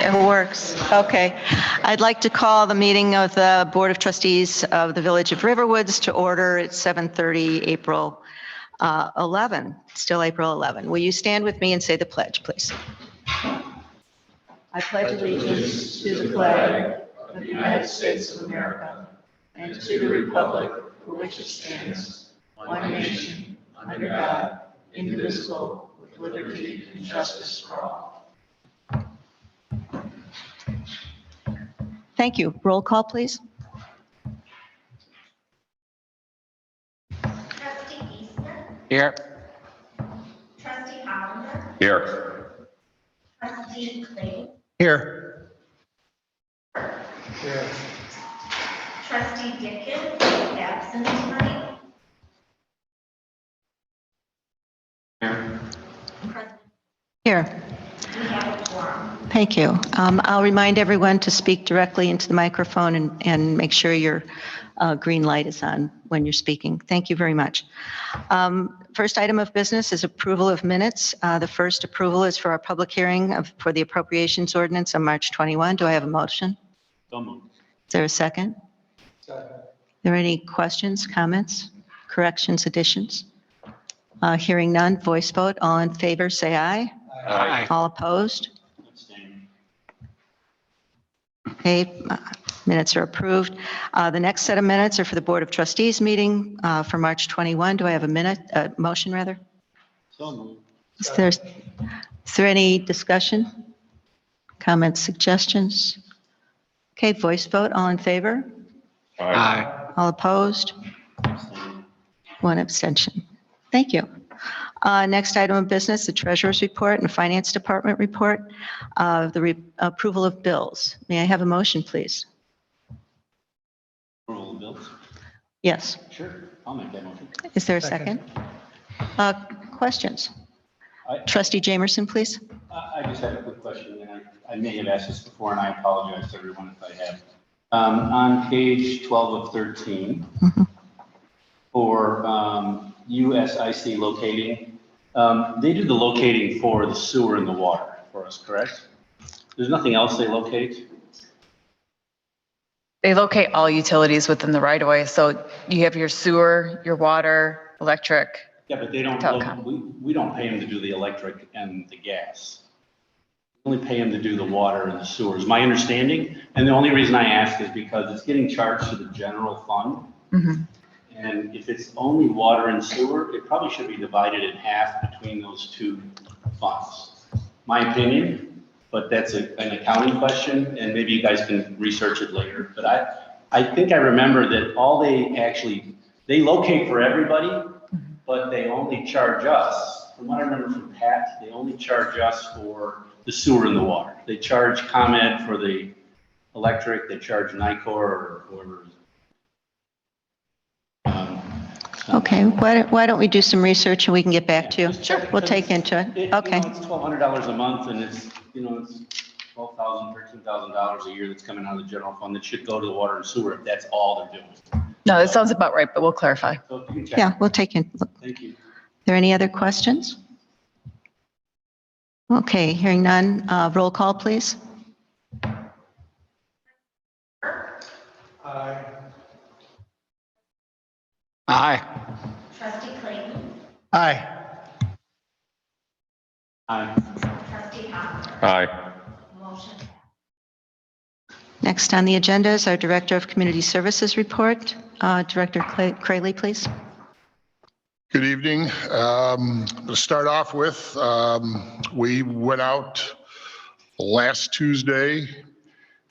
It works. Okay. I'd like to call the meeting of the Board of Trustees of the Village of Riverwoods to order at 7:30, April 11, still April 11. Will you stand with me and say the pledge, please? I pledge allegiance to the flag of the United States of America and to the republic for which it stands, one nation, under God, indivisible, with liberty and justice for all. Thank you. Roll call, please. Trustee Eastman? Here. Trustee Hollander? Here. Trustee Clayton? Here. Trustee Dickens, absent tonight. President, Here. we have a quorum. Thank you. I'll remind everyone to speak directly into the microphone and make sure your green light is on when you're speaking. Thank you very much. First item of business is approval of minutes. The first approval is for our public hearing for the appropriations ordinance on March 21. Do I have a motion? So moved. Is there a second? Second. Are there any questions, comments, corrections, additions? Hearing none, voice vote. All in favor, say aye. Aye. All opposed? Abstain. Okay, minutes are approved. The next set of minutes are for the Board of Trustees meeting for March 21. Do I have a motion rather? So moved. Is there any discussion? Comments, suggestions? Okay, voice vote. All in favor? Aye. All opposed? Abstain. One abstention. Thank you. Next item of business, the Treasurer's Report and Finance Department Report, approval of bills. May I have a motion, please? Approval of bills? Yes. Sure. I'll make that motion. Is there a second? Questions? I- Trustee Jamerson, please. I just have a quick question, and I may have asked this before, and I apologize to everyone if I have. On page 12 of 13, Mhm. for USIC locating, they do the locating for the sewer and the water for us, correct? There's nothing else they locate? They locate all utilities within the right of way. So you have your sewer, your water, electric. Yeah, but they don't, Telecom. we don't pay them to do the electric and the gas. We only pay them to do the water and the sewers, my understanding. And the only reason I ask is because it's getting charged to the general fund. Mhm. And if it's only water and sewer, it probably should be divided in half between those two funds. My opinion, but that's an accounting question, and maybe you guys can research it later. But I think I remember that they locate for everybody, but they only charge us, from what I remember from Pat, they only charge us for the sewer and the water. They charge ComEd for the electric, they charge NICOR or Okay, why don't we do some research and we can get back to you? Sure. We'll take into it. Okay. It's $1,200 a month, and it's $12,000, $13,000 a year that's coming out of the general fund that should go to the water and sewer if that's all they're doing. No, that sounds about right, but we'll clarify. So if you can check. Yeah, we'll take it. Thank you. Are there any other questions? Okay, hearing none, roll call, please. Aye. Trustee Clayton? Aye. Aye. Trustee Hollander? Aye. Motion. Next on the agenda is our Director of Community Services report. Director Crayley, please. Good evening. To start off with, we went out last Tuesday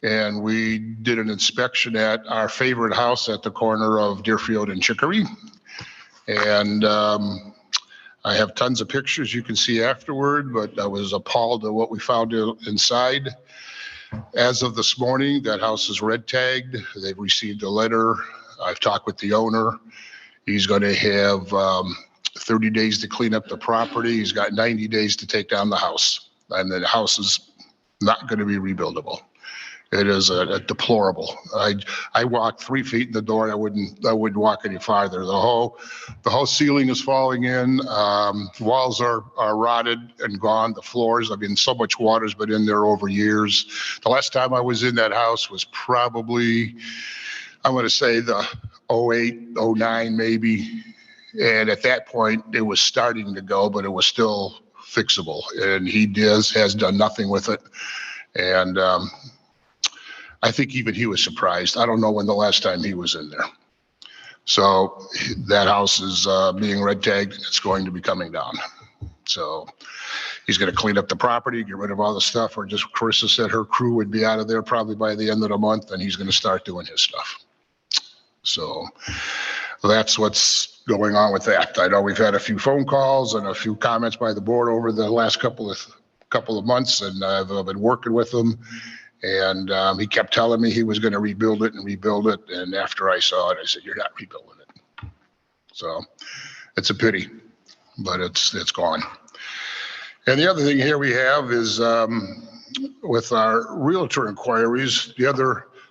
and we did an inspection at our favorite house at the corner of Deerfield and Chicory. And I have tons of pictures you can see afterward, but I was appalled at what we found inside. As of this morning, that house is red tagged. They've received a letter. I've talked with the owner. He's going to have 30 days to clean up the property. He's got 90 days to take down the house. And the house is not going to be rebuildable. It is a deplorable. I walked 3 feet in the door. And I wouldn't walk any farther. The whole ceiling is falling in. Walls are rotted and gone. The floors. I mean, so much water's been in there over years. The last time I was in that house was probably, I'm going to say the 08, 09 maybe. And at that point, it was starting to go, but it was still fixable. And he has done nothing with it. And I think even he was surprised. I don't know when the last time he was in there. So that house is being red tagged. It's going to be coming down. So he's going to clean up the property, get rid of all the stuff, or just Carissa said her crew would be out of there probably by the end of the month, and he's going to start doing his stuff. So that's what's going on with that. I know we've had a few phone calls and a few comments by the board over the last couple of months, and I've been working with him. And he kept telling me he was going to rebuild it. And after I saw it, I said, "You're not rebuilding it." So it's a pity, but it's gone. And the other thing here we have is with our realtor inquiries.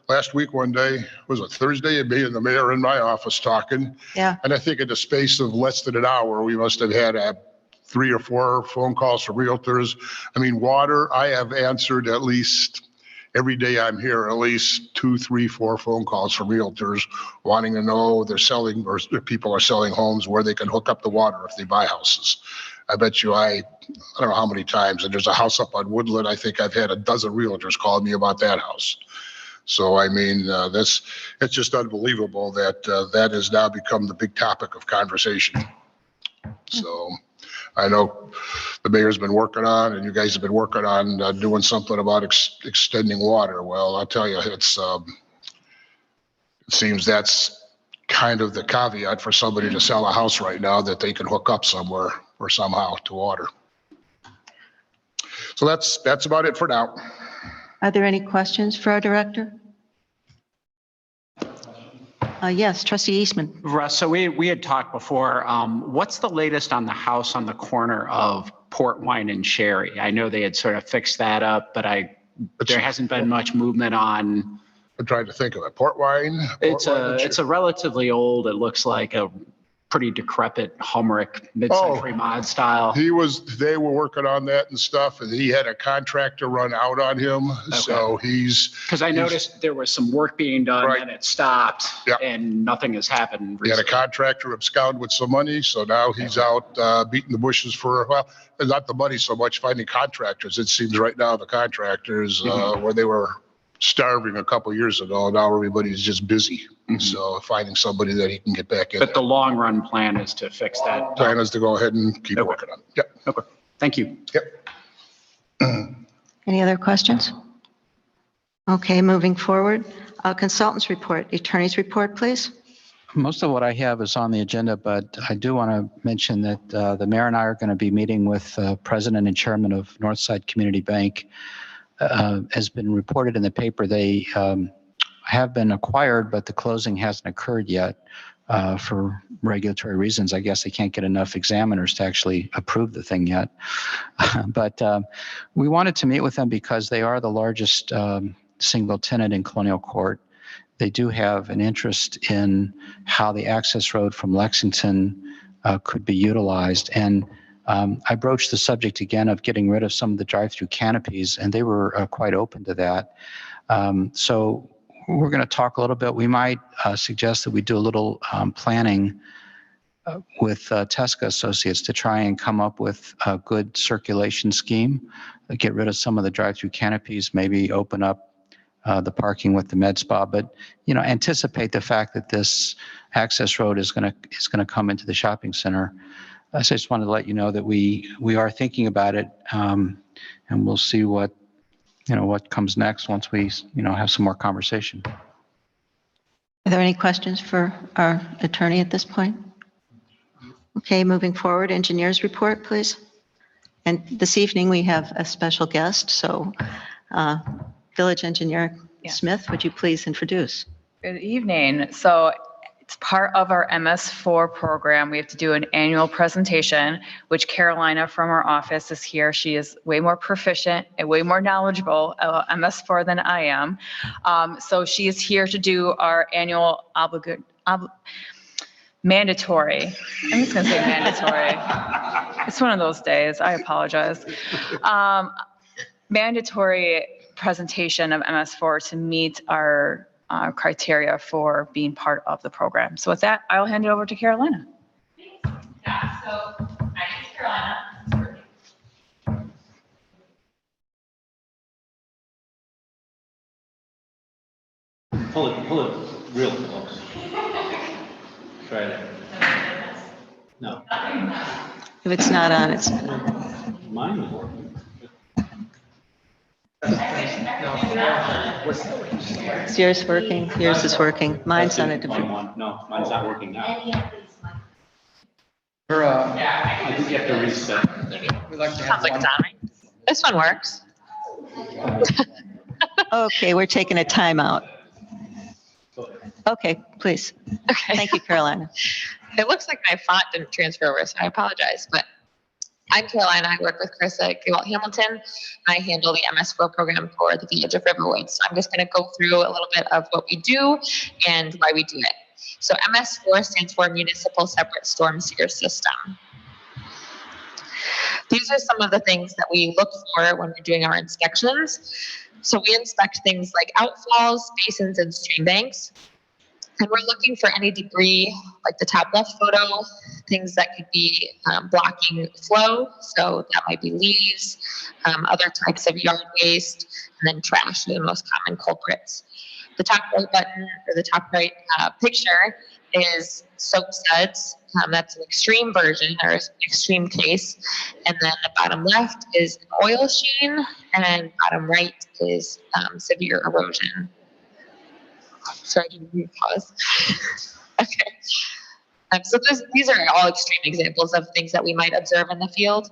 Last week, one day, was it Thursday? Me and the mayor in my office talking. Yeah. And I think in the space of less than an hour, we must have had 3 or 4 phone calls from realtors. I mean, water, I have answered at least every day I'm here, at least 2, 3, 4 phone calls from realtors wanting to know they're selling, or people are selling homes where they can hook up the water if they buy houses. I bet you I don't know how many times, and there's a house up on Woodland. I think I've had a dozen realtors call me about that house. So, I mean, it's just unbelievable that that has now become the big topic of conversation. So I know the mayor's been working on, and you guys have been working on doing something about extending water. Well, I'll tell you, it seems that's kind of the caveat for somebody to sell a house right now, that they can hook up somewhere or somehow to water. So that's about it for now. Are there any questions for our director? Yes, trustee Eastman. Russ, so we had talked before. What's the latest on the house on the corner of Port Wine and Sherry? I know they had sort of fixed that up, but there hasn't been much movement on. I'm trying to think of it. Port Wine. It's a relatively old. It looks like a pretty decrepit Humrick mid-century mod style. They were working on that and stuff, and he had a contractor run out on him. Okay. So because I noticed there was some work being done, right, and it stopped. Yep. And nothing has happened recently. He had a contractor abscond with some money, so now he's out beating the bushes for, well, not the money so much, finding contractors. It seems right now the contractors, where they were starving a couple of years ago, now everybody's just busy. So finding somebody that he can get back in. But the long run plan is to fix that. Plan is to go ahead and keep working on it. Yep. Okay. Thank you. Yep. Any other questions? Okay, moving forward. Consultants report, attorney's report, please. Most of what I have is on the agenda, but I do want to mention that the mayor and I are going to be meeting with president and chairman of Northside Community Bank. Has been reported in the paper, they have been acquired, but the closing hasn't occurred yet for regulatory reasons. I guess they can't get enough examiners to actually approve the thing yet. But we wanted to meet with them because they are the largest single tenant in Colonial Court. They do have an interest in how the access road from Lexington could be utilized. And I broached the subject again of getting rid of some of the drive-through canopies, and they were quite open to that. So we're going to talk a little bit. We might suggest that we do a little planning with Tesca Associates to try and come up with a good circulation scheme, get rid of some of the drive-through canopies, maybe open up the parking with the med spa, but anticipate the fact that this access road is going to come into the shopping center. So I just wanted to let you know that we are thinking about it, and we'll see what comes next once we have some more conversation. Are there any questions for our attorney at this point? Okay, moving forward, engineers report, please. And this evening we have a special guest, so village engineer Smith, would you please introduce? Good evening. So It's part of our MS4 program. We have to do an annual presentation, which Carolina from our office is here. She is way more proficient and way more knowledgeable about MS4 than I am. So she is here to do our annual mandatory. I'm just going to say mandatory. It's one of those days. I apologize. Mandatory presentation of MS4 to meet our criteria for being part of the program. So with that, I'll hand it over to Carolina. Yeah, so my name is Carolina. Pull it real close. Try it. No, If it's not on, it's, mine is working. is yours working? Yours is working. Mine's on a different. No, mine's not working now. Any of these might. I think you have to reset. Sounds like it's on, right? This one works. Okay, we're taking a timeout. Okay, please. Okay. Thank you, Carolina. It looks like my font didn't transfer over, so I apologize. But I'm Carolina. I work with Chris at Gilbert Hamilton. I handle the MS4 program for the Village of Riverwood. So I'm just going to go through a little bit of what we do and why we do it. So MS4 stands for Municipal Separate Storm Sewer System. These are some of the things that we look for when we're doing our inspections. So we inspect things like outfalls, basins, and stream banks. And we're looking for any debris, like the top left photo, things that could be blocking flow. So that might be leaves, other types of yard waste, and then trash are the most common culprits. The top right button, or the top right picture, is soap suds. That's an extreme version, or an extreme case. And then the bottom left is an oil sheen, and bottom right is severe erosion. Sorry, did you pause? Okay. So these are all extreme examples of things that we might observe in the field.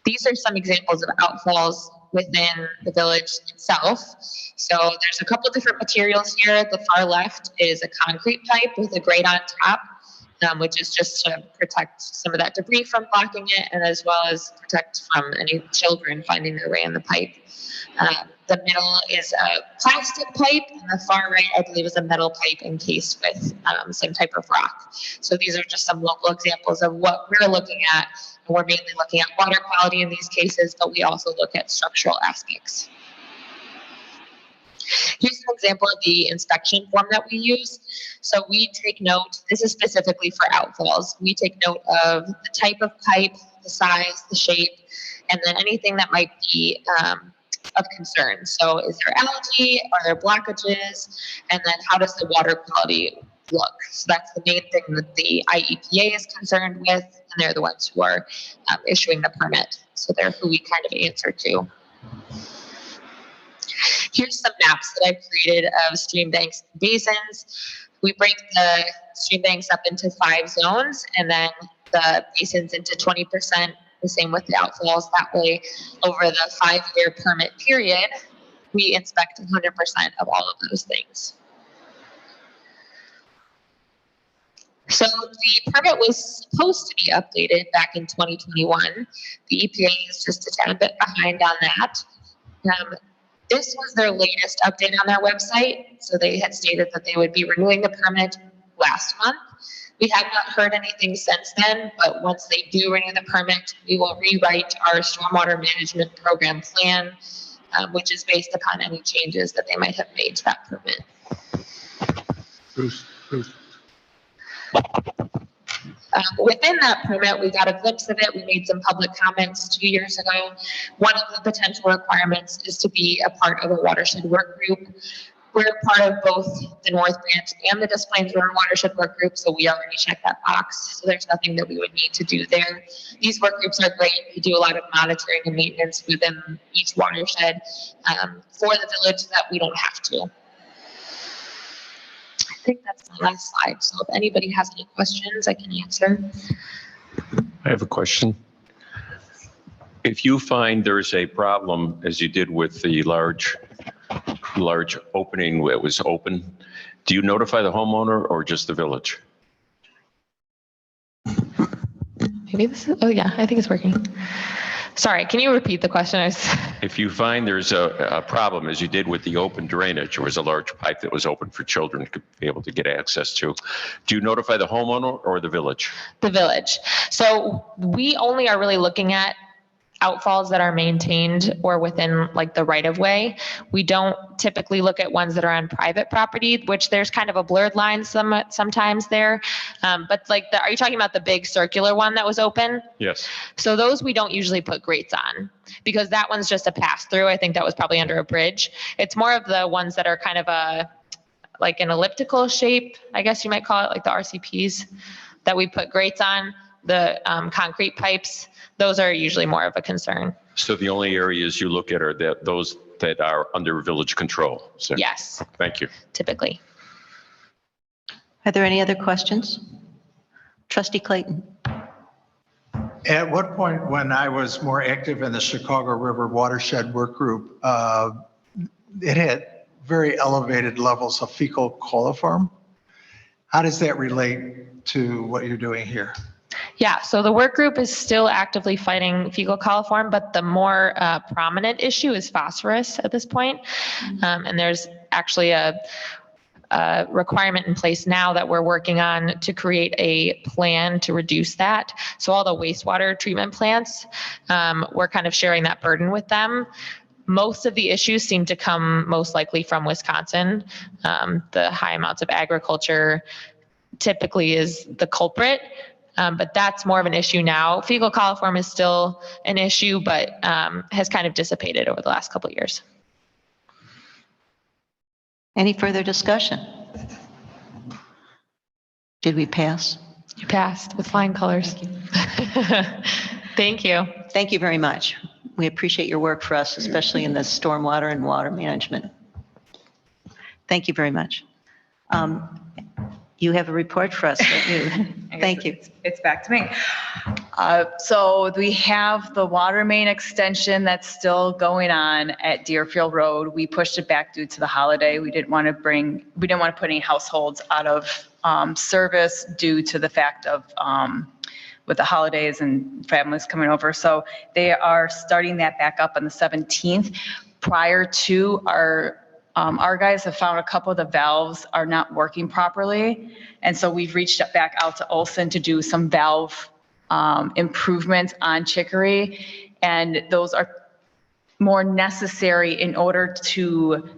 These are some examples of outfalls within the village itself. So there's a couple different materials here. The far left is a concrete pipe with a grate on top, which is just to protect some of that debris from blocking it, and as well as protect from any children finding their way in the pipe. The middle is a plastic pipe, and the far right, I believe, is a metal pipe encased with some type of rock. So these are just some local examples of what we're looking at. And we're mainly looking at water quality in these cases, but we also look at structural aspects. Here's an example of the inspection form that we use. So we take note, this is specifically for outfalls. We take note of the type of pipe, the size, the shape, and then anything that might be of concern. So is there algae? Are there blockages? And then how does the water quality look? So that's the main thing that the IEPA is concerned with, and they're the ones who are issuing the permit. So they're who we kind of answer to. Here's some maps that I've created of stream banks and basins. We break the stream banks up into 5 zones, and then the basins into 20%. The same with the outfalls. That way, over the 5-year permit period, we inspect 100% of all of those things. So the permit was supposed to be updated back in 2021. The EPA is just a tad bit behind on that. This was their latest update on their website. So they had stated that they would be renewing the permit last month. We have not heard anything since then, but once they do renew the permit, we will rewrite our stormwater management program plan, which is based upon any changes that they might have made to that permit. Bruce. Within that permit, we got a glimpse of it. We made some public comments 2 years ago. One of the potential requirements is to be a part of a watershed work group. We're part of both the North Branch and the Des Plaines River Watershed Work Group, so we already checked that box. So there's nothing that we would need to do there. These work groups are great. We do a lot of monitoring and maintenance within each watershed for the village so that we don't have to. I think that's my last slide. So if anybody has any questions, I can answer. I have a question. If you find there's a problem, as you did with the large large opening that was open, do you notify the homeowner or just the village? Maybe this is, oh yeah, I think it's working. Sorry, can you repeat the question? If you find there's a problem, as you did with the open drainage, there was a large pipe that was open for children to be able to get access to, do you notify the homeowner or the village? The village. So we only are really looking at outfalls that are maintained or within like the right of way. We don't typically look at ones that are on private property, which there's kind of a blurred line sometimes there. But like, are you talking about the big circular one that was open? Yes. So those we don't usually put grates on because that one's just a pass through. I think that was probably under a bridge. It's more of the ones that are kind of like an elliptical shape, I guess you might call it, like the RCPs that we put grates on. The concrete pipes, those are usually more of a concern. So the only areas you look at are those that are under village control? So, yes. Thank you. Typically. Are there any other questions? Trustee Clayton. At what point, when I was more active in the Chicago River Watershed Work Group, it had very elevated levels of fecal coliform. How does that relate to what you're doing here? Yeah, so the work group is still actively fighting fecal coliform, but the more prominent issue is phosphorus at this point. And there's actually a requirement in place now that we're working on to create a plan to reduce that. So all the wastewater treatment plants, we're kind of sharing that burden with them. Most of the issues seem to come most likely from Wisconsin. The high amounts of agriculture typically is the culprit. But that's more of an issue now. Fecal coliform is still an issue, but has kind of dissipated over the last couple of years. Any further discussion? Did we pass? You passed with flying colors. Thank you. Thank you very much. We appreciate your work for us, especially in the stormwater and water management. Thank you very much. You have a report for us, don't you? Thank you. It's back to me. So we have the water main extension that's still going on at Deerfield Road. We pushed it back due to the holiday. We didn't want to put any households out of service due to the fact of with the holidays and families coming over. So they are starting that back up on the 17th. Prior to our guys have found a couple of the valves are not working properly. And so we've reached back out to Olson to do some valve improvements on Chicory. And those are more necessary in order to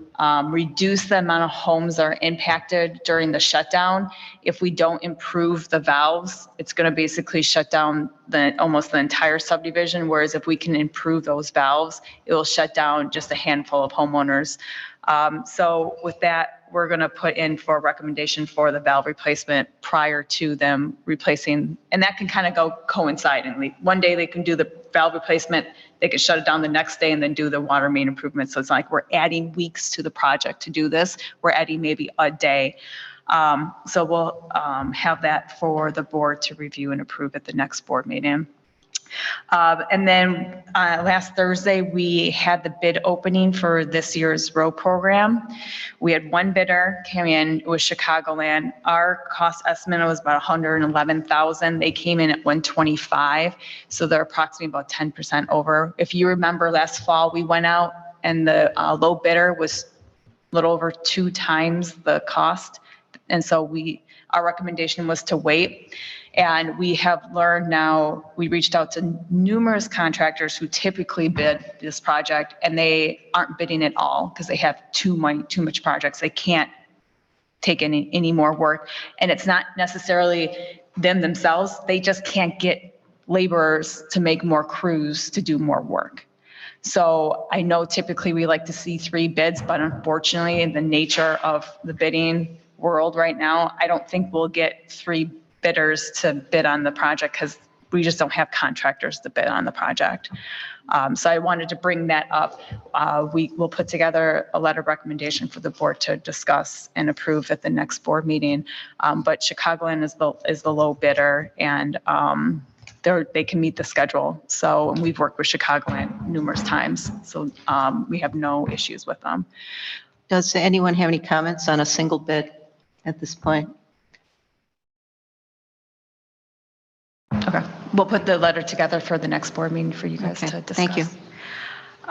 reduce the amount of homes that are impacted during the shutdown. If we don't improve the valves, it's going to basically shut down almost the entire subdivision. Whereas if we can improve those valves, it will shut down just a handful of homeowners. So with that, we're going to put in for a recommendation for the valve replacement prior to them replacing, and that can kind of coincide. And one day they can do the valve replacement, they can shut it down the next day and then do the water main improvement. So it's like we're adding weeks to the project to do this. We're adding maybe a day. So we'll have that for the board to review and approve at the next board meeting. And then last Thursday, we had the bid opening for this year's road program. We had one bidder came in, it was Chicagoland. Our cost estimate was about $111,000. They came in at $125,000. So they're approximately about 10% over. If you remember last fall, we went out and the low bidder was a little over 2 times the cost. And so our recommendation was to wait. And we have learned now, we reached out to numerous contractors who typically bid this project, and they aren't bidding at all because they have too much projects. They can't take any more work. And it's not necessarily them themselves. They just can't get laborers to make more crews to do more work. So I know typically we like to see 3 bids, but unfortunately in the nature of the bidding world right now, I don't think we'll get 3 bidders to bid on the project because we just don't have contractors to bid on the project. So I wanted to bring that up. We will put together a letter of recommendation for the board to discuss and approve at the next board meeting. But Chicagoland is the low bidder, and they can meet the schedule. So we've worked with Chicagoland numerous times. So we have no issues with them. Does anyone have any comments on a single bid at this point? Okay, we'll put the letter together for the next board meeting for you guys Okay, to discuss. thank you.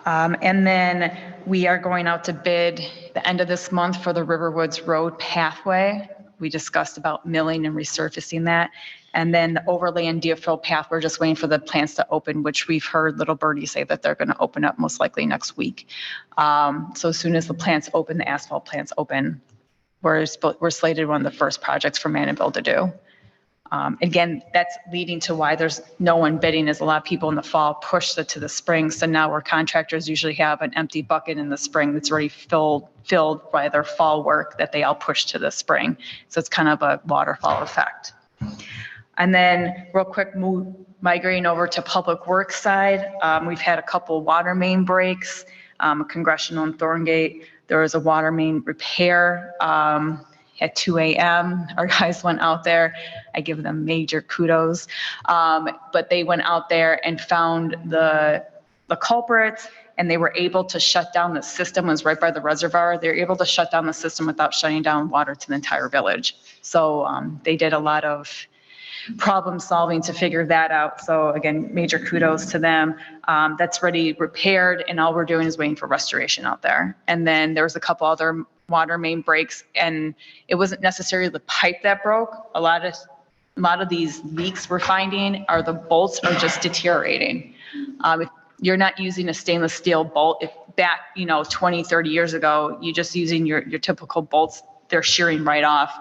And then we are going out to bid the end of this month for the Riverwoods Road pathway. We discussed about milling and resurfacing that. And then the overlay and Deerfield path, we're just waiting for the plants to open, which we've heard Little Birdie say that they're going to open up most likely next week. So as soon as the plants open, the asphalt plants open, we're slated one of the first projects for Manaville to do. Again, that's leading to why there's no one bidding, is a lot of people in the fall push it to the spring. So now where contractors usually have an empty bucket in the spring that's already filled by their fall work, that they all push to the spring. So it's kind of a waterfall effect. And then real quick, migrating over to public works side, we've had a couple water main breaks, Congressional and Thorngate. There was a water main repair at 2 a.m. Our guys went out there. I give them major kudos. But they went out there and found the culprits, and they were able to shut down the system. It was right by the reservoir. They were able to shut down the system without shutting down water to the entire village. So they did a lot of problem solving to figure that out. So again, major kudos to them. That's already repaired, and all we're doing is waiting for restoration out there. And then there was a couple other water main breaks, and it wasn't necessarily the pipe that broke. A lot of these leaks we're finding are the bolts are just deteriorating. If you're not using a stainless steel bolt, if back 20, 30 years ago, you're just using your typical bolts, they're shearing right off.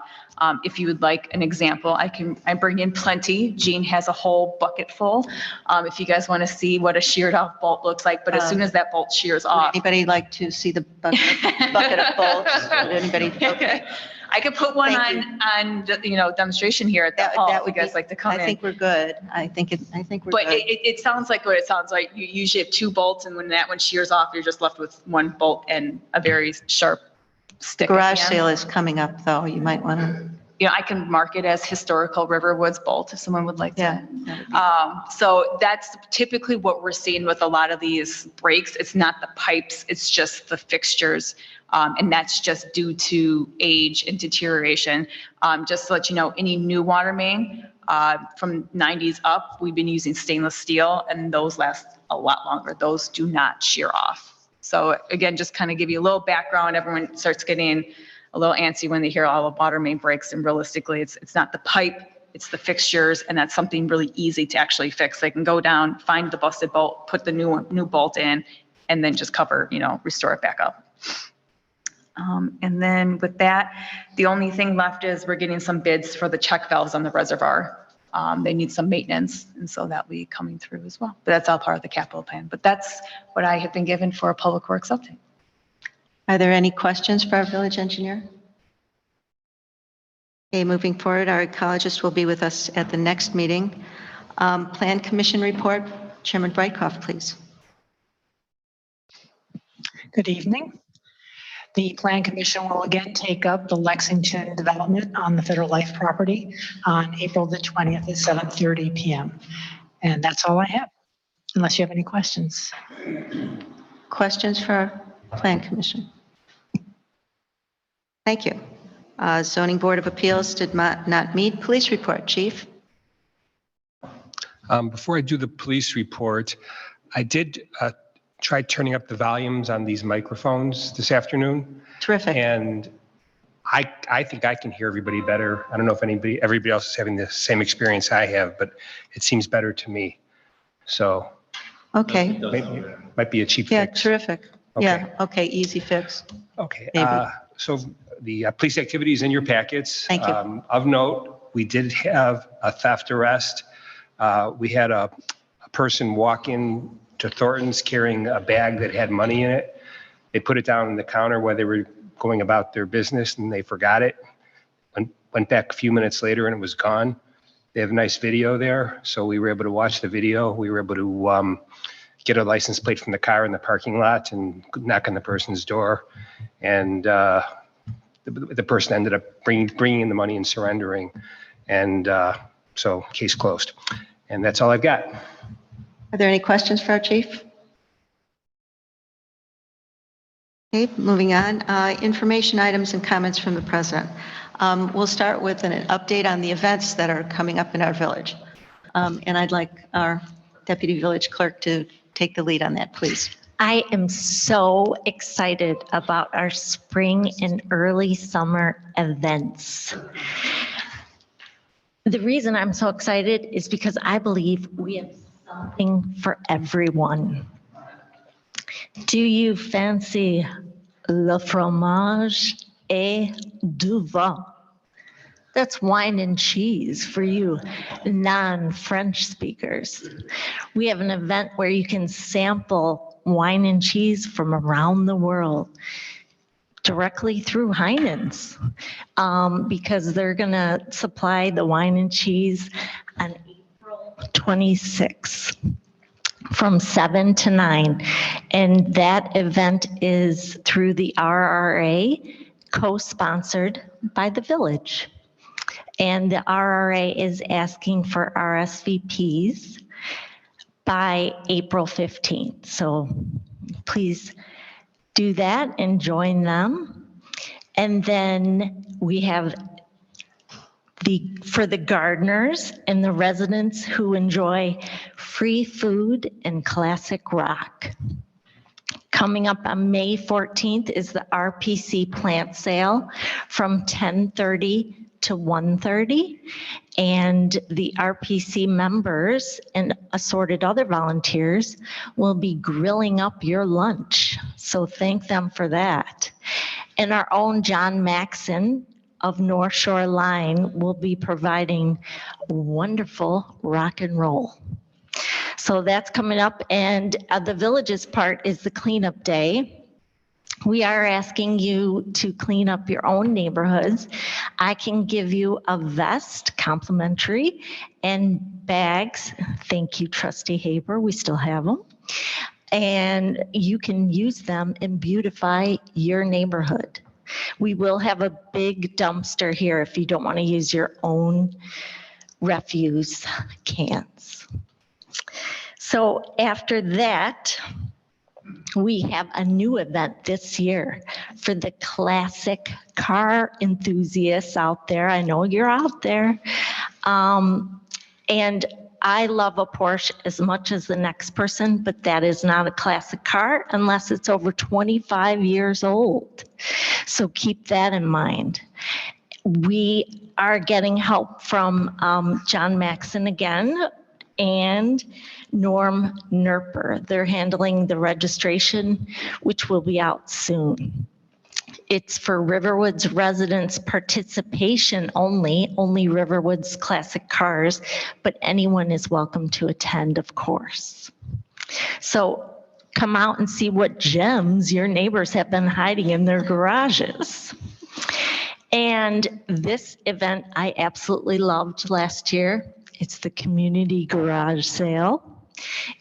If you would like an example, I bring in plenty. Jean has a whole bucket full. If you guys want to see what a sheared off bolt looks like, but as soon as that bolt shears off. Anybody like to see the bucket of bolts? Anybody? Okay. I could put one on demonstration here at the hall. If you guys like to come in. I think we're good. I think we're But good. it sounds like what it sounds like. You usually have two bolts, and when that one shears off, you're just left with one bolt and a very sharp stick. Garage sale is coming up, though. You might want to. I can mark it as historical Riverwoods bolt if someone would like to. Yeah. So that's typically what we're seeing with a lot of these breaks. It's not the pipes, it's just the fixtures. And that's just due to age and deterioration. Just to let you know, any new water main from 90s up, we've been using stainless steel, and those last a lot longer. Those do not shear off. So again, just kind of give you a little background. Everyone starts getting a little antsy when they hear all the water main breaks, and realistically, it's not the pipe, it's the fixtures, and that's something really easy to actually fix. They can go down, find the busted bolt, put the new bolt in, and then just cover, restore it back up. And then with that, the only thing left is we're getting some bids for the check valves on the reservoir. They need some maintenance, and so that'll be coming through as well. But that's all part of the capital plan. But that's what I have been given for a public works update. Are there any questions for our village engineer? Okay, moving forward, our ecologist will be with us at the next meeting. Plan Commission report, Chairman Brightcroft, please. Good evening. The Plan Commission will again take up the Lexington development on the Federal Life property on April the 20th at 7:30 p.m. And that's all I have, unless you have any questions. Questions for our Plan Commission? Thank you. Zoning Board of Appeals did not meet. Police report, Chief. Before I do the police report, I did try turning up the volumes on these microphones this afternoon. Terrific. And I think I can hear everybody better. I don't know if everybody else is having the same experience I have, but it seems better to me. So. Okay. Might be a cheap Yeah, fix. terrific. Okay. Yeah, okay, easy fix. Okay. Maybe. So the police activity is in your packets. Thank you. Of note, we did have a theft arrest. We had a person walk in to Thornton's carrying a bag that had money in it. They put it down on the counter while they were going about their business, and they forgot it. Went back a few minutes later and it was gone. They have a nice video there, so we were able to watch the video. We were able to get a license plate from the car in the parking lot and knock on the person's door. And the person ended up bringing in the money and surrendering. And so case closed. And that's all I've got. Are there any questions for our chief? Okay, moving on. Information items and comments from the president. We'll start with an update on the events that are coming up in our village. And I'd like our deputy village clerk to take the lead on that, please. I am so excited about our spring and early summer events. The reason I'm so excited is because I believe we have something for everyone. Do you fancy le fromage et du vin? That's wine and cheese for you non-French speakers. We have an event where you can sample wine and cheese from around the world directly through Heinen's, because they're gonna supply the wine and cheese on April 26th from 7 to 9. And that event is through the RRA, co-sponsored by the village. And the RRA is asking for RSVPs by April 15th. So please do that and join them. And then we have for the gardeners and the residents who enjoy free food and classic rock. Coming up on May 14th is the RPC plant sale from 10:30 to 1:30. And the RPC members and assorted other volunteers will be grilling up your lunch. So thank them for that. And our own John Maxon of North Shore Line will be providing wonderful rock and roll. So that's coming up, and the village's part is the cleanup day. We are asking you to clean up your own neighborhoods. I can give you a vest complimentary and bags. Thank you, Trustee Haber. We still have them. And you can use them and beautify your neighborhood. We will have a big dumpster here if you don't want to use your own refuse cans. So after that, we have a new event this year for the classic car enthusiasts out there. I know you're out there. And I love a Porsche as much as the next person, but that is not a classic car unless it's over 25 years old. So keep that in mind. We are getting help from John Maxon again and Norm Nerper. They're handling the registration, which will be out soon. It's for Riverwoods residents participation only Riverwoods classic cars, but anyone is welcome to attend, of course. So come out and see what gems your neighbors have been hiding in their garages. And this event I absolutely loved last year. It's the community garage sale.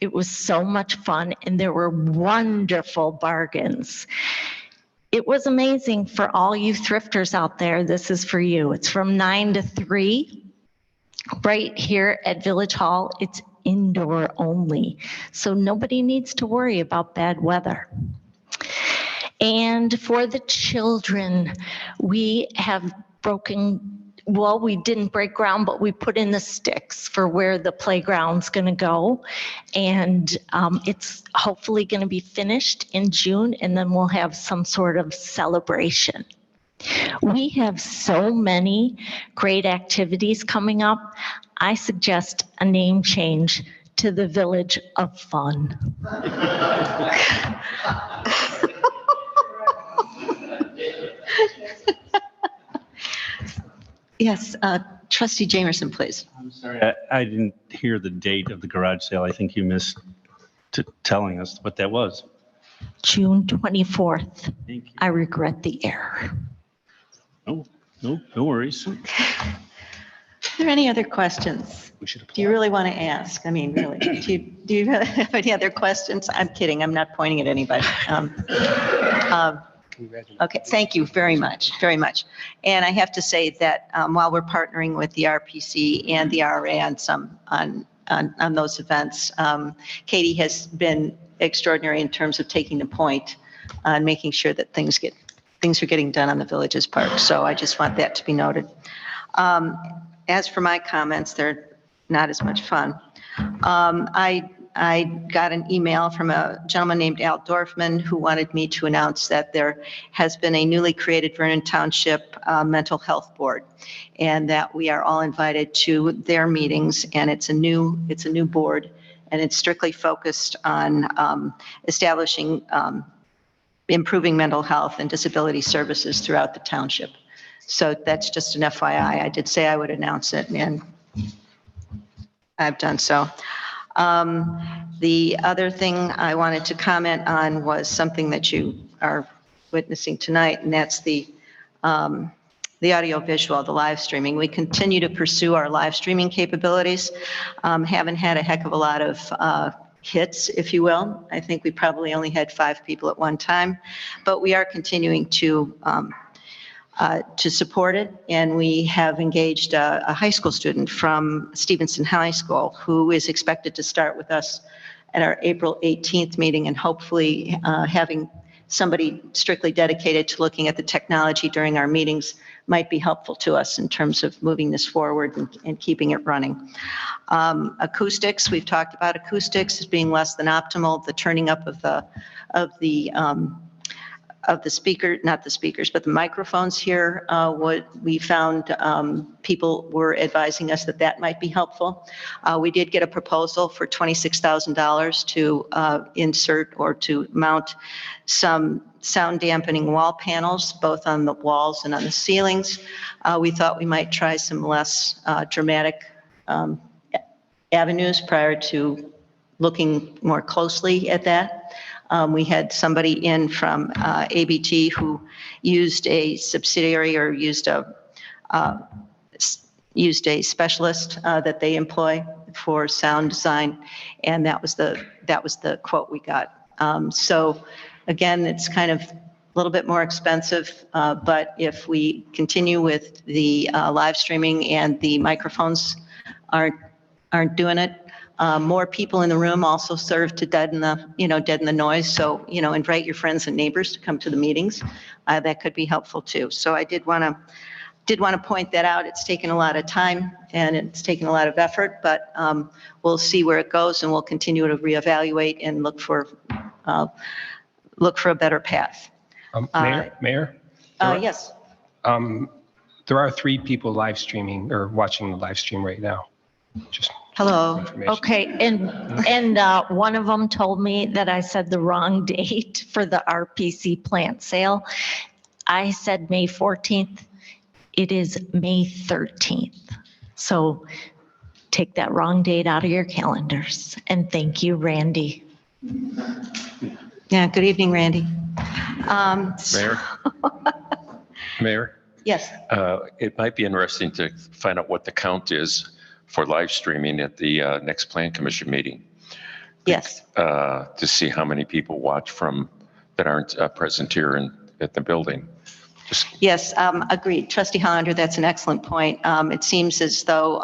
It was so much fun and there were wonderful bargains. It was amazing for all you thrifters out there. This is for you. It's from 9 to 3 right here at Village Hall. It's indoor only, so nobody needs to worry about bad weather. And for the children, we have we didn't break ground, but we put in the sticks for where the playground's going to go. And it's hopefully going to be finished in June, and then we'll have some sort of celebration. We have so many great activities coming up. I suggest a name change to the Village of Fun. Yes, Trustee Jamerson, please. I'm sorry, I didn't hear the date of the garage sale. I think you missed telling us what that was. June 24th. Thank you. I regret the error. No worries. Are there any other questions? Do you really want to ask? I mean, really, do you really have any other questions? I'm kidding. I'm not pointing at anybody. Okay, thank you very much, very much. And I have to say that while we're partnering with the RPC and the RA on those events, Katie has been extraordinary in terms of taking the point on making sure that things are getting done on the village's park. So I just want that to be noted. As for my comments, they're not as much fun. I got an email from a gentleman named Al Dorfman who wanted me to announce that there has been a newly created Vernon Township Mental Health Board, and that we are all invited to their meetings, and it's a new board, and it's strictly focused on establishing, improving mental health and disability services throughout the township. So that's just an FYI. I did say I would announce it, and I've done so. The other thing I wanted to comment on was something that you are witnessing tonight, and that's the audio visual, the live streaming. We continue to pursue our live streaming capabilities. Haven't had a heck of a lot of hits, if you will. I think we probably only had 5 people at one time, but we are continuing to support it. And we have engaged a high school student from Stevenson High School who is expected to start with us at our April 18th meeting, and hopefully having somebody strictly dedicated to looking at the technology during our meetings might be helpful to us in terms of moving this forward and keeping it running. Acoustics, we've talked about acoustics as being less than optimal. The turning up of the speaker, not the speakers, but the microphones here, what we found, people were advising us that might be helpful. We did get a proposal for $26,000 to insert or to mount some sound dampening wall panels, both on the walls and on the ceilings. We thought we might try some less dramatic avenues prior to looking more closely at that. We had somebody in from ABT who used a subsidiary or used a specialist that they employ for sound design, and that was the quote we got. So again, it's kind of a little bit more expensive, but if we continue with the live streaming and the microphones aren't doing it, more people in the room also serve to deaden the noise. So, invite your friends and neighbors to come to the meetings. That could be helpful too. So I did want to point that out. It's taken a lot of time and it's taken a lot of effort, but we'll see where it goes, and we'll continue to reevaluate and look for a better path. Mayor? Yes. There are 3 people live streaming or watching the live stream right now. Just hello. Okay, and one of them told me that I said the wrong date for the RPC plant sale. I said May 14th. It is May 13th. So take that wrong date out of your calendars. And thank you, Randy. Yeah, good evening, Randy. Mayor? Yes. It might be interesting to find out what the count is for live streaming at the next Plan Commission meeting. Yes. To see how many people watch that aren't present here at the building. Yes, agreed. Trustee Hollander, that's an excellent point. It seems as though,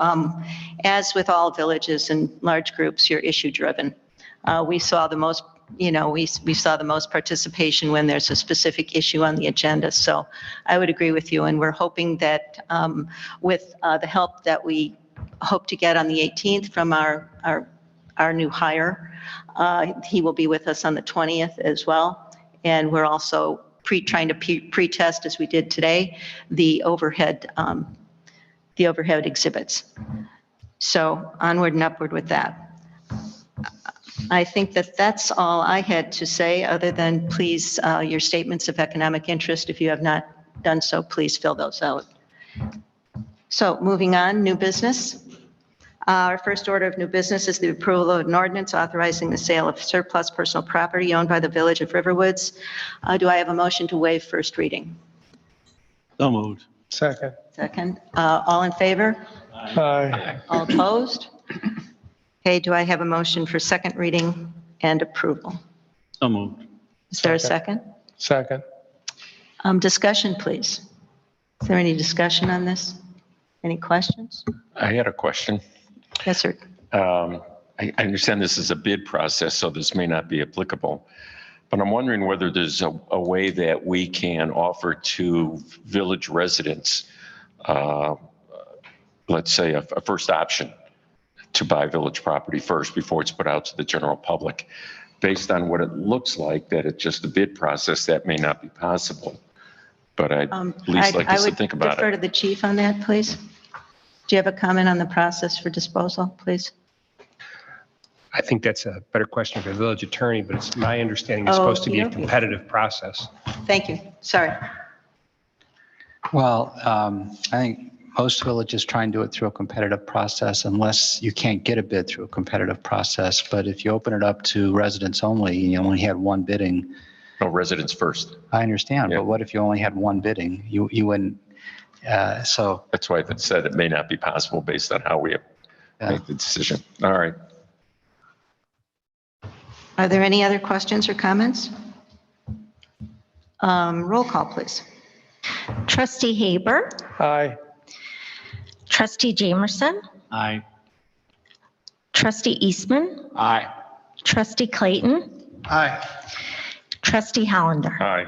as with all villages and large groups, you're issue driven. We saw the most, we saw the most participation when there's a specific issue on the agenda. So I would agree with you. And we're hoping that with the help that we hope to get on the 18th from our new hire, he will be with us on the 20th as well. And we're also trying to pre-test, as we did today, the overhead exhibits. So onward and upward with that. I think that's all I had to say, other than please, your statements of economic interest, if you have not done so, please fill those out. So moving on, new business. Our first order of new business is the approval of an ordinance authorizing the sale of surplus personal property owned by the Village of Riverwoods. Do I have a motion to waive first reading? So moved. Second. Second. All in favor? Aye. All opposed? Okay, do I have a motion for second reading and approval? So moved. Is there a second? Second. Discussion, please. Is there any discussion on this? Any questions? I had a question. Yes, sir. I understand this is a bid process, so this may not be applicable. But I'm wondering whether there's a way that we can offer to village residents, let's say a first option to buy village property first before it's put out to the general public. Based on what it looks like, that it's just a bid process, that may not be possible. But I'd at least like us to think I about would defer it. to the chief on that, please. Do you have a comment on the process for disposal, please? I think that's a better question for the village attorney, but it's my understanding it's supposed to be a Okey-dokey. competitive process. Thank you. Sorry. Well, I think most villages try and do it through a competitive process unless you can't get a bid through a competitive process. But if you open it up to residents only, and you only had one bidding. No, residents first. I understand, Yeah. but what if you only had one bidding? You wouldn't, so. That's why I said it may not be possible based on how we make the decision. All right. Are there any other questions or comments? Roll call, please. Trustee Haber, Aye. Trustee Jamerson, Aye. Trustee Eastman, Aye. Trustee Clayton, Aye. Trustee Hollander. Aye.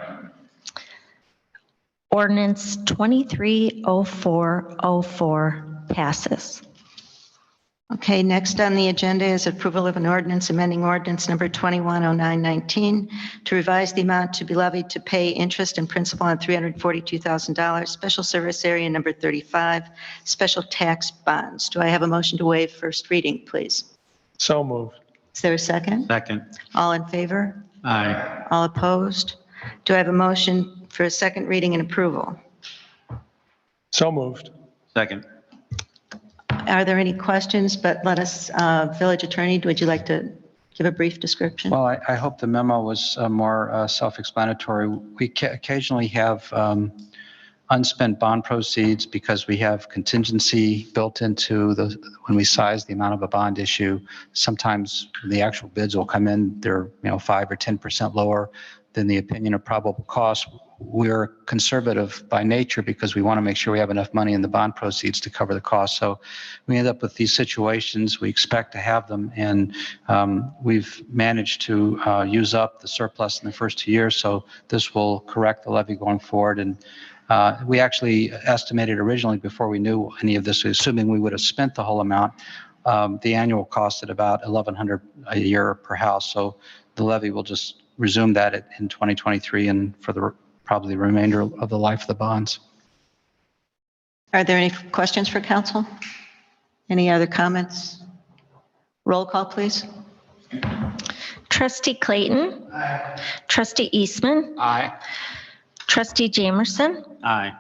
Ordinance 230404 passes. Okay, next on the agenda is approval of an ordinance amending ordinance number 210919 to revise the amount to be levied to pay interest and principal on $342,000, special service area number 35, special tax bonds. Do I have a motion to waive first reading, please? So moved. Is there a second? Second. All in favor? Aye. All opposed? Do I have a motion for a second reading and approval? So moved. Second. Are there any questions? But let us, village attorney, would you like to give a brief description? Well, I hope the memo was more self-explanatory. We occasionally have unspent bond proceeds because we have contingency built into when we size the amount of a bond issue. Sometimes the actual bids will come in, they're 5 or 10% lower than the opinion of probable cost. We're conservative by nature because we want to make sure we have enough money in the bond proceeds to cover the cost. So we end up with these situations. We expect to have them, and we've managed to use up the surplus in the first 2 years. So this will correct the levy going forward. And we actually estimated originally, before we knew any of this, assuming we would have spent the whole amount, the annual cost at about $1,100 a year per house. So the levy will just resume that in 2023 and for probably the remainder of the life of the bonds. Are there any questions for council? Any other comments? Roll call, please. Trustee Clayton. Aye. Trustee Eastman. Aye. Trustee Jamerson. Aye.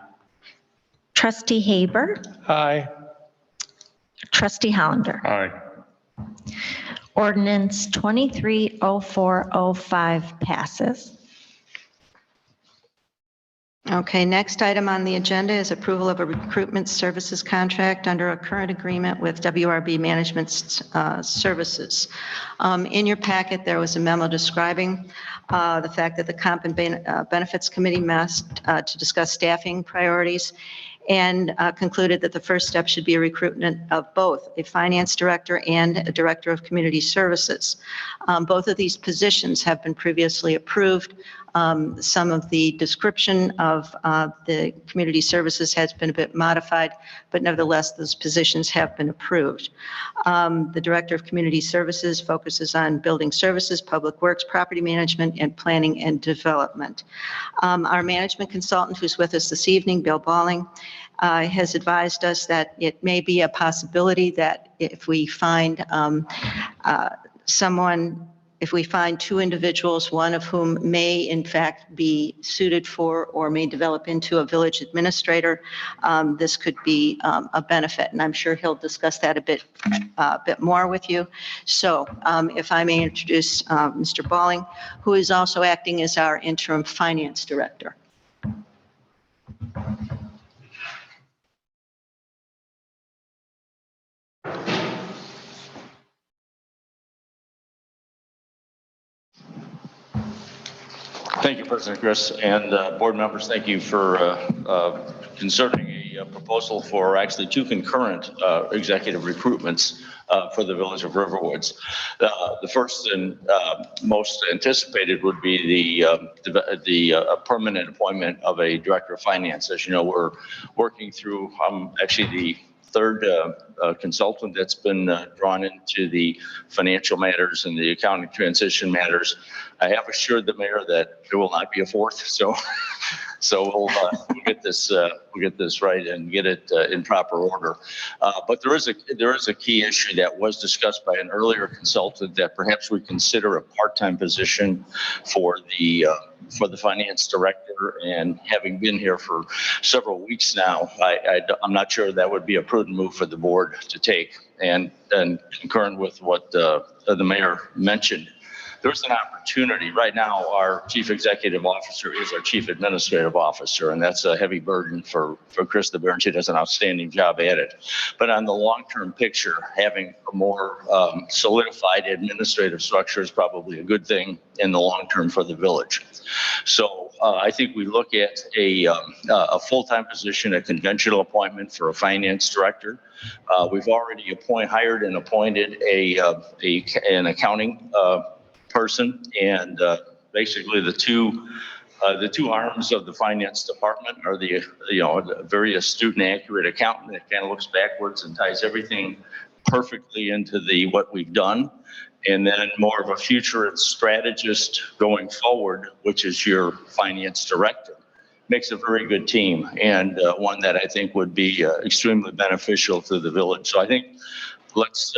Trustee Haber. Aye. Trustee Hollander. Aye. Ordinance 230405 passes. Okay, next item on the agenda is approval of a recruitment services contract under a current agreement with WRB Management Services. In your packet, there was a memo describing the fact that the Comp and Benefits Committee met to discuss staffing priorities and concluded that the first step should be a recruitment of both a finance director and a director of community services. Both of these positions have been previously approved. Some of the description of the community services has been a bit modified, but nevertheless, those positions have been approved. The Director of Community Services focuses on building services, public works, property management, and planning and development. Our management consultant who's with us this evening, Bill Balling, has advised us that it may be a possibility that if we find if we find two individuals, one of whom may in fact be suited for or may develop into a village administrator, this could be a benefit. And I'm sure he'll discuss that a bit more with you. So if I may introduce Mr. Balling, who is also acting as our interim finance director. Thank you, President Chris, and board members. Thank you for concerning a proposal for actually two concurrent executive recruitments for the Village of Riverwoods. The first and most anticipated would be the permanent appointment of a director of finance. As you know, we're working through, actually the third consultant that's been drawn into the financial matters and the accounting transition matters. I have assured the mayor that there will not be a fourth, so we'll get this right and get it in proper order. But there is a key issue that was discussed by an earlier consultant that perhaps we consider a part-time position for the finance director. And having been here for several weeks now, I'm not sure that would be a prudent move for the board to take. And concurrent with what the mayor mentioned, there's an opportunity. Right now, our chief executive officer is our chief administrative officer, and that's a heavy burden for Chris DeBear, and she does an outstanding job at it. But on the long-term picture, having a more solidified administrative structure is probably a good thing in the long term for the village. So I think we look at a full-time position, a conventional appointment for a finance director. We've already hired and appointed an accounting person, and basically the two arms of the finance department are the very astute and accurate accountant that kind of looks backwards and ties everything perfectly into what we've done, and then more of a futurist strategist going forward, which is your finance director. Makes a very good team, and one that I think would be extremely beneficial to the village. So I think let's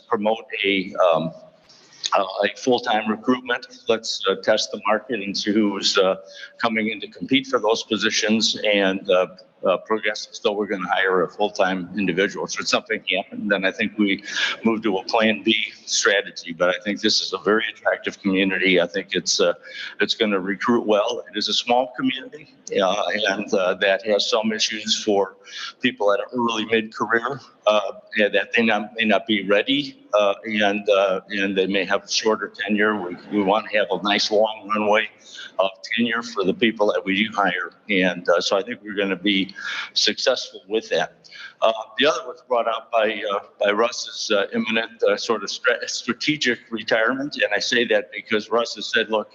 promote a full-time recruitment. Let's test the market and see who's coming in to compete for those positions, and progress still we're going to hire a full-time individual. So if something happened, then I think we move to a plan B strategy. But I think this is a very attractive community. I think it's going to recruit well. It is a small community, and that has some issues for people at an early mid-career that they may not be ready, and they may have shorter tenure. We want to have a nice long runway of tenure for the people that we do hire, and so I think we're going to be successful with that. The other was brought up by Russ's imminent sort of strategic retirement, and I say that because Russ has said, look,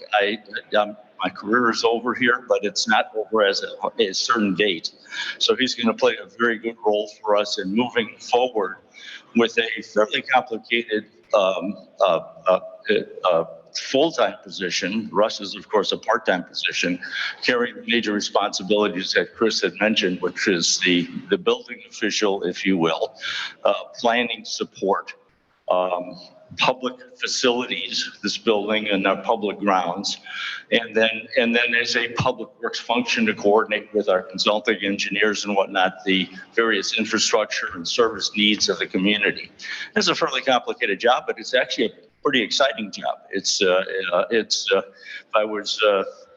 my career is over here, but it's not over as a certain date. So he's going to play a very good role for us in moving forward with a fairly complicated full-time position. Russ is, of course, a part-time position, carrying the major responsibilities that Chris had mentioned, which is the building official, if you will, planning support, public facilities, this building and our public grounds, and then as a public works function to coordinate with our consulting engineers and whatnot, the various infrastructure and service needs of the community. It's a fairly complicated job, but it's actually a pretty exciting job. If I was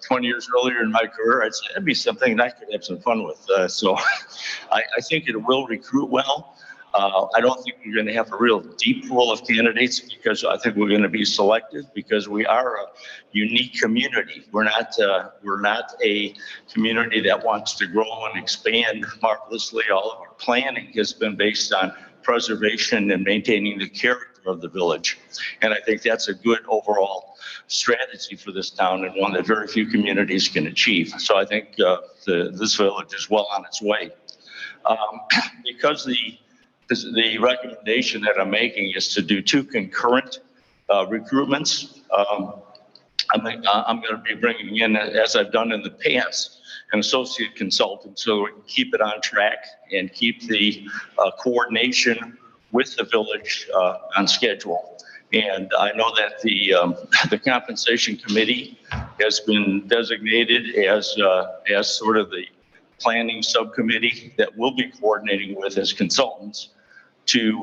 20 years earlier in my career, I'd say that'd be something that I could have some fun with. So I think it will recruit well. I don't think we're going to have a real deep pool of candidates, because I think we're going to be selective, because we are a unique community. We're not a community that wants to grow and expand marvelously. All of our planning has been based on preservation and maintaining the character of the village. And I think that's a good overall strategy for this town, and one that very few communities can achieve. So I think this village is well on its way. Because the recommendation that I'm making is to do two concurrent recruitments, I'm going to be bringing in, as I've done in the past, an associate consultant, so we can keep it on track and keep the coordination with the village on schedule. And I know that the compensation committee has been designated as sort of the planning subcommittee that we'll be coordinating with as consultants to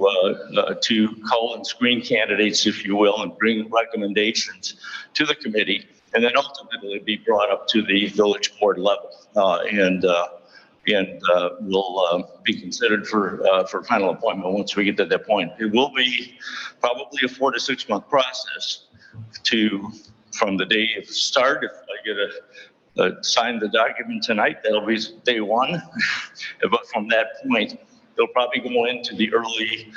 call and screen candidates, if you will, and bring recommendations to the committee, and then ultimately be brought up to the village board level, and will be considered for final appointment once we get to that point. It will be probably a 4 to 6 month process from the day of start. If I get sign the document tonight, that'll be day one. But from that point, they'll probably go into the early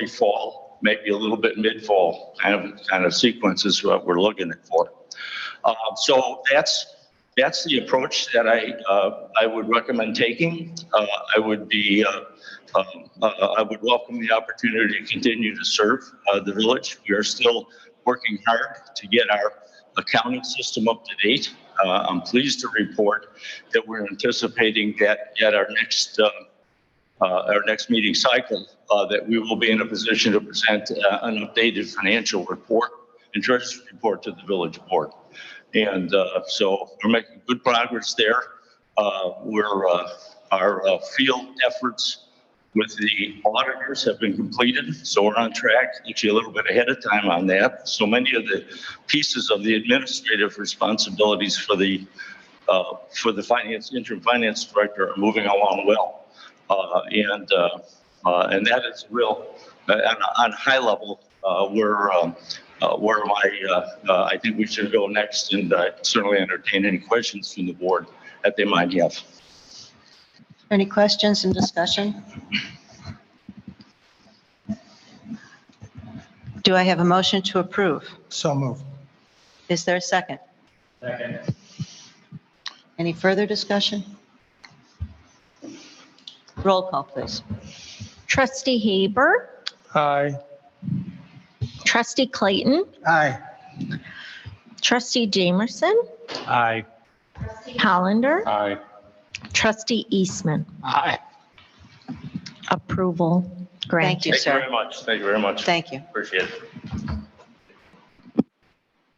fall, maybe a little bit mid-fall kind of sequence is what we're looking for. So that's the approach that I would recommend taking. I would welcome the opportunity to continue to serve the village. We are still working hard to get our accounting system up to date. I'm pleased to report that we're anticipating that at our next meeting cycle, that we will be in a position to present an updated financial report and treasurer's report to the village board. And so we're making good progress there. Our field efforts with the auditors have been completed, so we're on track, actually a little bit ahead of time on that. So many of the pieces of the administrative responsibilities for the interim finance director are moving along well. And that is real, on high level, where I think we should go next, and certainly entertain any questions from the board that they might have. Any questions and discussion? Do I have a motion to approve? So moved. Is there a second? Second. Any further discussion? Roll call, please. Trustee Haber, Aye. Trustee Clayton, Aye. Trustee Jamerson, Aye. Hollander, Aye. Trustee Eastman. Aye. Approval granted. Thank you, Thank you sir. very much. Thank you very much. Thank you. Appreciate it.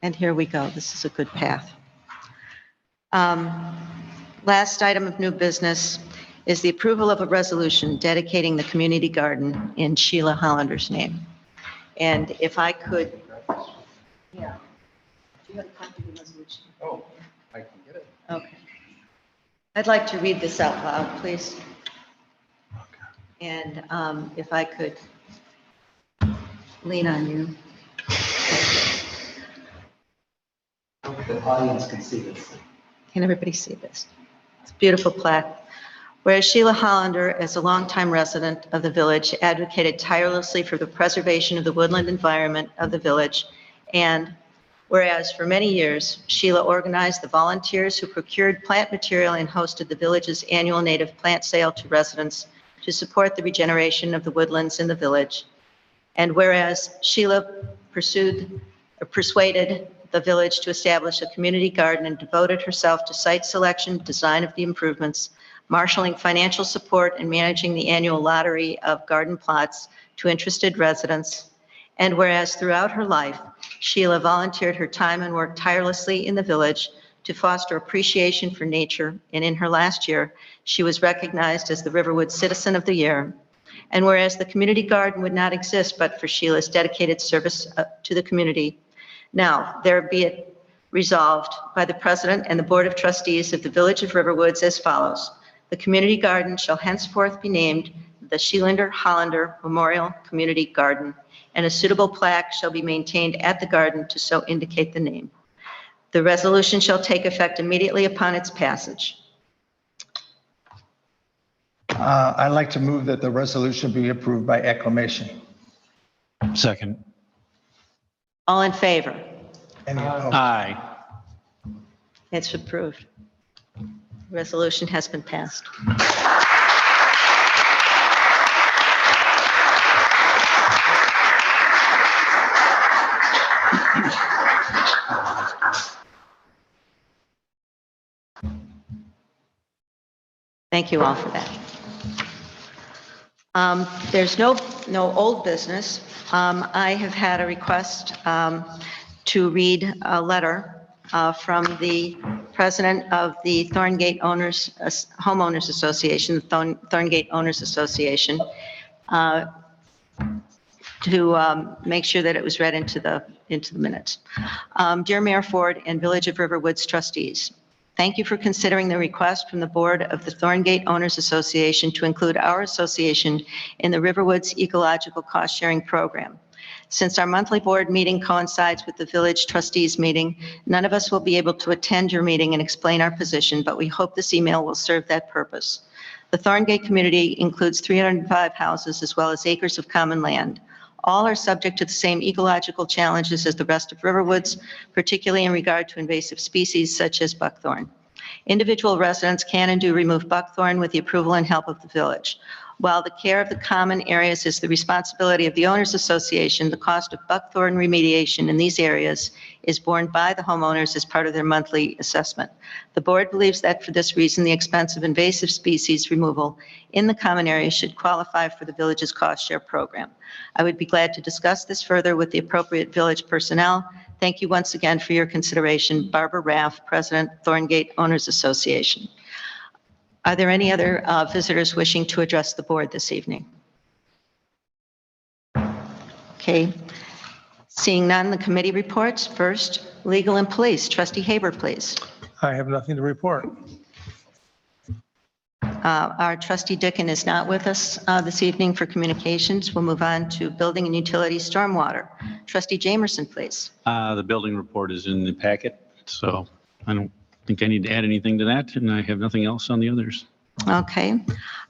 And here we go. This is a good path. Last item of new business is the approval of a resolution dedicating the community garden in Sheila Hollander's name. And if I could, yeah. Do you have a copy of the resolution? Oh, I can get it. Okay. I'd like to read this out loud, please. And if I could lean on you. The audience can see this. Can everybody see this? It's a beautiful plaque. Whereas Sheila Hollander, as a longtime resident of the village, advocated tirelessly for the preservation of the woodland environment of the village, and whereas for many years, Sheila organized the volunteers who procured plant material and hosted the village's annual native plant sale to residents to support the regeneration of the woodlands in the village. And whereas Sheila persuaded the village to establish a community garden and devoted herself to site selection, design of the improvements, marshaling financial support, and managing the annual lottery of garden plots to interested residents. And whereas throughout her life, Sheila volunteered her time and worked tirelessly in the village to foster appreciation for nature, and in her last year, she was recognized as the Riverwood Citizen of the Year. And whereas the community garden would not exist but for Sheila's dedicated service to the community, now there be it resolved by the President and the Board of Trustees of the Village of Riverwoods as follows. The community garden shall henceforth be named the Sheila Hollander Memorial Community Garden, and a suitable plaque shall be maintained at the garden to so indicate the name. The resolution shall take effect immediately upon its passage. I'd like to move that the resolution be approved by acclamation. Second. All in favor? Any opposed? Aye. It's approved. Resolution has been passed. Thank you all for that. There's no old business. I have had a request to read a letter from the president of the Thorngate Homeowners Association, the Thorngate Owners Association, to make sure that it was read into the minutes. Dear Mayor Ford and Village of Riverwoods trustees, thank you for considering the request from the board of the Thorngate Owners Association to include our association in the Riverwoods Ecological Cost Sharing Program. Since our monthly board meeting coincides with the village trustees meeting, none of us will be able to attend your meeting and explain our position, but we hope this email will serve that purpose. The Thorngate community includes 305 houses as well as acres of common land. All are subject to the same ecological challenges as the rest of Riverwoods, particularly in regard to invasive species such as buckthorn. Individual residents can and do remove buckthorn with the approval and help of the village. While the care of the common areas is the responsibility of the owners association, the cost of buckthorn remediation in these areas is borne by the homeowners as part of their monthly assessment. The board believes that for this reason, the expense of invasive species removal in the common areas should qualify for the village's cost share program. I would be glad to discuss this further with the appropriate village personnel. Thank you once again for your consideration. Barbara Raff, President, Thorngate Owners Association. Are there any other visitors wishing to address the board this evening? Okay. Seeing none, the committee reports. First, Legal and Police. Trustee Haber, please. I have nothing to report. Our trustee Dickon is not with us this evening for communications. We'll move on to Building and Utilities Stormwater. Trustee Jamerson, please. The building report is in the packet, so I don't think I need to add anything to that, and I have nothing else on the others. Okay.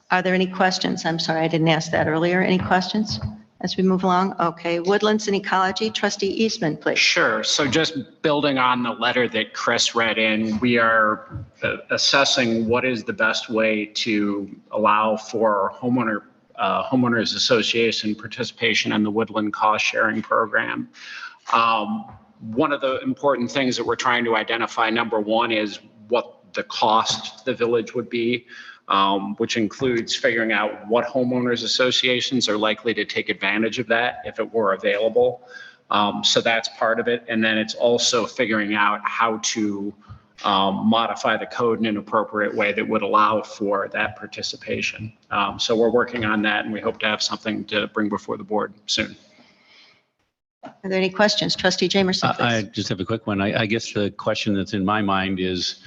Are there any questions? I'm sorry, I didn't ask that earlier. Any questions as we move along? Okay. Woodlands and Ecology, Trustee Eastman, please. Sure. So just building on the letter that Chris read in, we are assessing what is the best way to allow for homeowners association participation in the Woodland cost sharing program. One of the important things that we're trying to identify, number one, is what the cost to the village would be, which includes figuring out what homeowners associations are likely to take advantage of that if it were available. So that's part of it. And then it's also figuring out how to modify the code in an appropriate way that would allow for that participation. So we're working on that, and we hope to have something to bring before the board soon. Are there any questions? Trustee Jamerson, please. I just have a quick one. I guess the question that's in my mind is,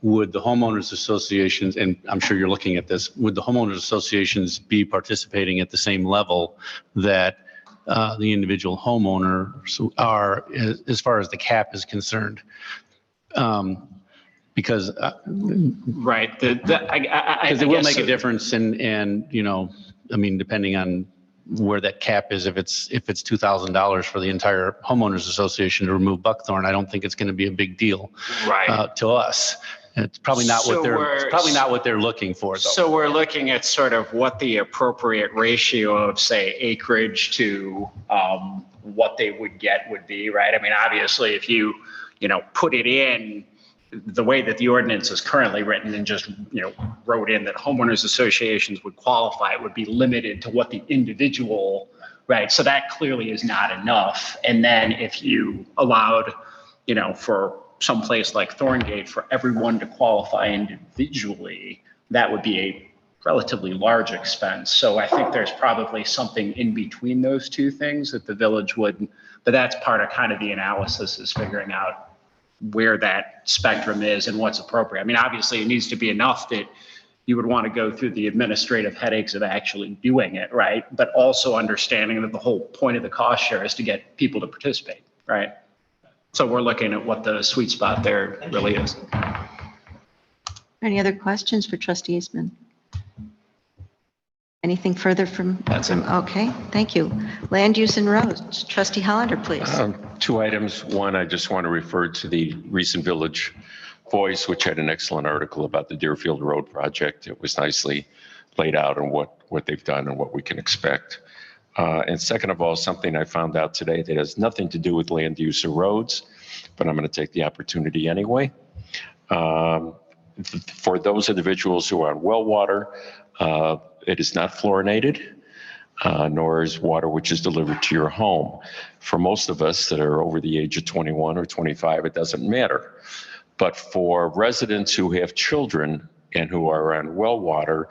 would the homeowners associations, and I'm sure you're looking at this, would the homeowners associations be participating at the same level that the individual homeowners are as far as the cap is concerned? Because right, because it will make a difference, and you know, I mean, depending on where that cap is, if it's $2,000 for the entire homeowners association to remove buckthorn, I don't think it's going to be a big deal to us. It's probably not what they're looking for, though. So we're looking at sort of what the appropriate ratio of, say, acreage to what they would get would be, right? I mean, obviously, if you put it in the way that the ordinance is currently written and just, wrote in that homeowners associations would qualify, it would be limited to what the individual, right? So that clearly is not enough. And then if you allowed, for some place like Thorngate, for everyone to qualify individually, that would be a relatively large expense. So I think there's probably something in between those two things that the village would, but that's part of kind of the analysis, is figuring out where that spectrum is and what's appropriate. I mean, obviously it needs to be enough that you would want to go through the administrative headaches of actually doing it, right? But also understanding that the whole point of the cost share is to get people to participate, right? So we're looking at what the sweet spot there really is. Any other questions for Trustee Eastman? Anything further from? That's it. Okay, thank you. Land Use and Roads, Trustee Hollander, please. Two items. One, I just want to refer to the recent Village Voice, which had an excellent article about the Deerfield Road project. It was nicely laid out on what they've done and what we can expect. And second of all, something I found out today that has nothing to do with land use or roads, but I'm going to take the opportunity anyway. For those individuals who are on well water, it is not fluorinated, nor is water which is delivered to your home. For most of us that are over the age of 21 or 25, it doesn't matter. But for residents who have children and who are on well water,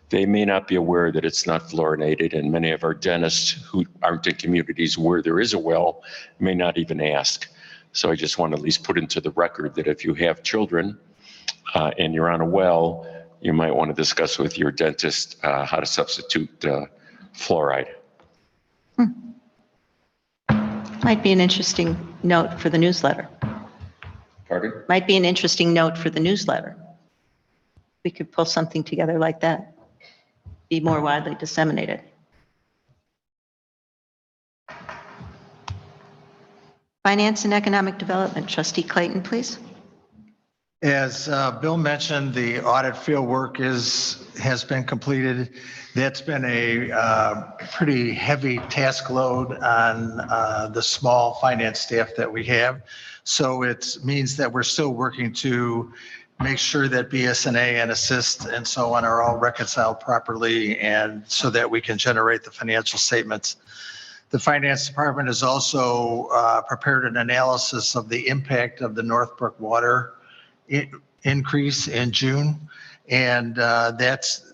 they may not be aware that it's not fluorinated, and many of our dentists who aren't in communities where there is a well may not even ask. So I just want to at least put into the record that if you have children and you're on a well, you might want to discuss with your dentist how to substitute fluoride. Might be an interesting note for the newsletter. Pardon? Might be an interesting note for the newsletter. We could pull something together like that. Be more widely disseminated. Finance and Economic Development, Trustee Clayton, please. As Bill mentioned, the audit field work has been completed. That's been a pretty heavy task load on the small finance staff that we have. So it means that we're still working to make sure that BSNA and Assist and so on are all reconciled properly, and so that we can generate the financial statements. The finance department has also prepared an analysis of the impact of the Northbrook water increase in June. And that's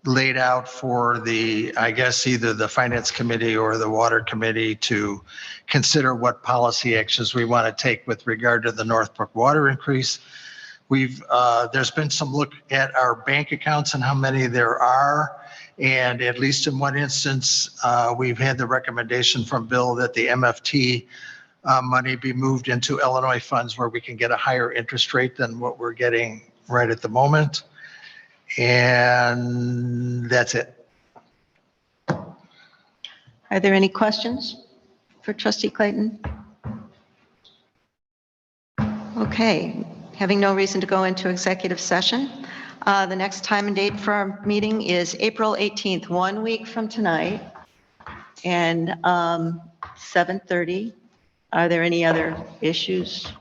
laid out for the, I guess, either the finance committee or the water committee to consider what policy actions we want to take with regard to the Northbrook water increase. There's been some look at our bank accounts and how many there are. And at least in one instance, we've had the recommendation from Bill that the MFT money be moved into Illinois funds where we can get a higher interest rate than what we're getting right at the moment. And that's it. Are there any questions for Trustee Clayton? Okay, having no reason to go into executive session. The next time and date for our meeting is April 18th, 1 week from tonight, and 7:30. Are there any other issues?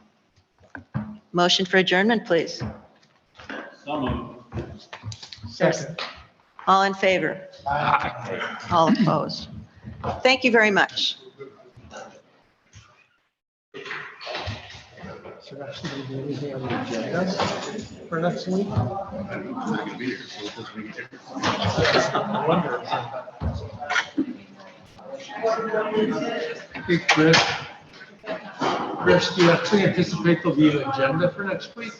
Motion for adjournment, please. So moved. Second. All in favor? Aye. All opposed? Thank you very much. Should I actually do anything on the agenda for next week? I wonder. Hey, Chris, do you actually anticipate there'll be an agenda for next week?